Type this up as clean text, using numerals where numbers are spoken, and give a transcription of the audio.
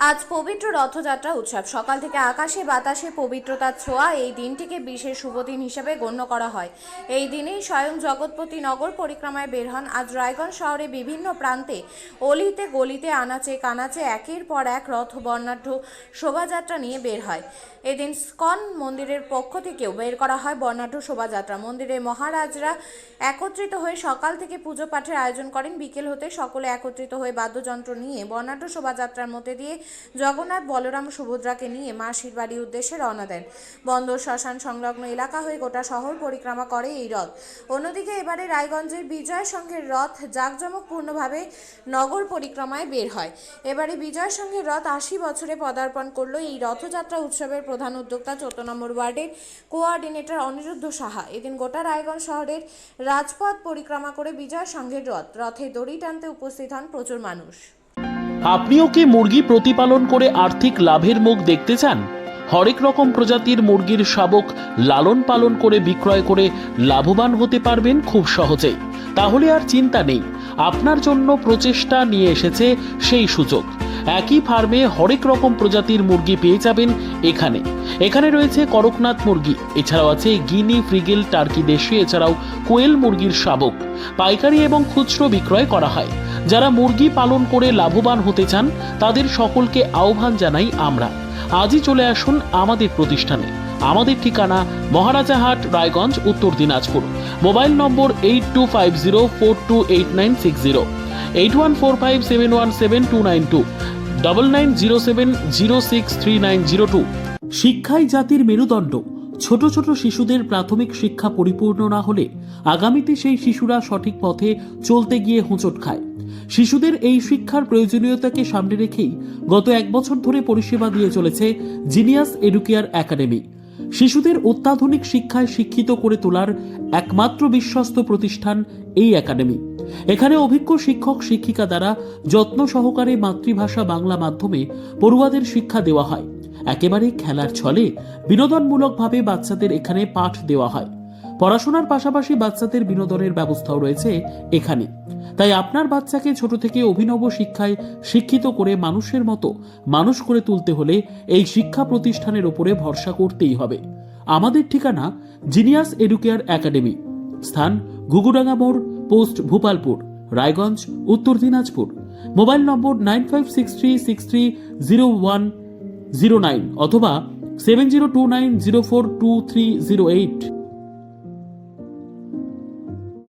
আজ পবিত্র রথযাত্রা উৎসব। সকাল থেকে আকাশে বাতাসে পবিত্রতার ছোঁয়া। এই দিনটিকে বিশেষ শুভদিন হিসেবে গণ্য করা হয়। এই দিনেই স্বয়ং জগৎপতি নগর পরিক্রমায় বের হন। আজ রায়গঞ্জ শহরে বিভিন্ন প্রান্তে অলিতে গলিতে আনাচে কানাচে একের পর এক রথ বর্ণাঢ্য শোভাযাত্রা নিয়ে বের হয়। এদিন স্কন মন্দিরের পক্ষ থেকেও বের করা হয় বর্ণাঢ্য শোভাযাত্রা। মন্দিরে মহারাজরা একত্রিত হয়ে সকাল থেকে পুজো পাঠের আয়োজন করেন। বিকেল হতে সকলে একত্রিত হয়ে বাদ্যযন্ত্র নিয়ে বর্ণাঢ্য শোভাযাত্রার মধ্যে দিয়ে জগন্নাথ, বলরাম, সুভদ্রাকে নিয়ে মাসির বাড়ির উদ্দেশ্যে রওনা দেন। বন্দর, শ্মশান সংলগ্ন এলাকা হয়ে গোটা শহর পরিক্রমা করে এই রথ। অন্যদিকে এবারে রায়গঞ্জের বিজয় সংঘের রথ জাঁকজমকপূর্ণভাবে নগর পরিক্রমায় বের হয়। এবারে বিজয় সংঘের রথ ৮০ বছরে পদার্পণ করল। এই রথযাত্রা উৎসবের প্রধান উদ্যোক্তা ১৪ নম্বর ওয়ার্ডের কোঅর্ডিনেটর অনিরুদ্ধ সাহা। এদিন গোটা রায়গঞ্জ শহরের রাজপথ পরিক্রমা করে বিজয় সংঘের রথে দড়ি টানতে উপস্থিত হন প্রচুর মানুষ। আপনিও কি মুরগি প্রতিপালন করে আর্থিক লাভের মুখ দেখতে চান? হরেক রকম প্রজাতির মুরগির শাবক লালন পালন করে বিক্রয় করে লাভবান হতে পারবেন খুব সহজেই। তাহলে আর চিন্তা নেই, আপনার জন্য প্রচেষ্টা নিয়ে এসেছে সেই সুযোগ। একই ফার্মে হরেক রকম প্রজাতির মুরগি পেয়ে যাবেন এখানে রয়েছে করকনাথ মুরগি, এছাড়াও আছে গিনি, ফ্রিগেল, টার্কি দেশি, এছাড়াও কোয়েল মুরগির শাবক পাইকারি এবং খুচরো বিক্রয় করা হয়। যারা মুরগি পালন করে লাভবান হতে চান তাদের সকলকে আহ্বান জানাই আমরা। আজই চলে আসুন আমাদের প্রতিষ্ঠানে। আমাদের ঠিকানা মহারাজাহাট, রায়গঞ্জ, উত্তর দিনাজপুর। মোবাইল নম্বর 8250428960, 8145717292, 9907063902। শিক্ষাই জাতির মেরুদণ্ড। ছোট ছোট শিশুদের প্রাথমিক শিক্ষা পরিপূর্ণ না হলে আগামীতে সেই শিশুরা সঠিক পথে চলতে গিয়ে হোঁচট খায়। শিশুদের এই শিক্ষার প্রয়োজনীয়তাকে সামনে রেখেই গত 1 বছর ধরে পরিষেবা দিয়ে চলেছে জিনিয়াস এডুকেয়ার একাডেমি। শিশুদের অত্যাধুনিক শিক্ষায় শিক্ষিত করে তোলার একমাত্র বিশ্বস্ত প্রতিষ্ঠান এই একাডেমি। এখানে অভিজ্ঞ শিক্ষক শিক্ষিকা দ্বারা যত্ন সহকারে মাতৃভাষা বাংলা মাধ্যমে পড়ুয়াদের শিক্ষা দেওয়া হয়। একেবারে খেলার ছলে বিনোদনমূলকভাবে বাচ্চাদের এখানে পাঠ দেওয়া হয়। পড়াশোনার পাশাপাশি বাচ্চাদের বিনোদনের ব্যবস্থাও রয়েছে এখানে। তাই আপনার বাচ্চাকে ছোট থেকে অভিনব শিক্ষায় শিক্ষিত করে মানুষের মতো মানুষ করে তুলতে হলে এই শিক্ষা প্রতিষ্ঠানের উপরে ভরসা করতেই হবে। আমাদের ঠিকানা জিনিয়াস এডুকেয়ার একাডেমি, স্থান ঘুঘুডাঙ্গা মোড়, পোস্ট ভূপালপুর, রায়গঞ্জ, উত্তর দিনাজপুর। মোবাইল নম্বর 9563630109 অথবা 7029042308।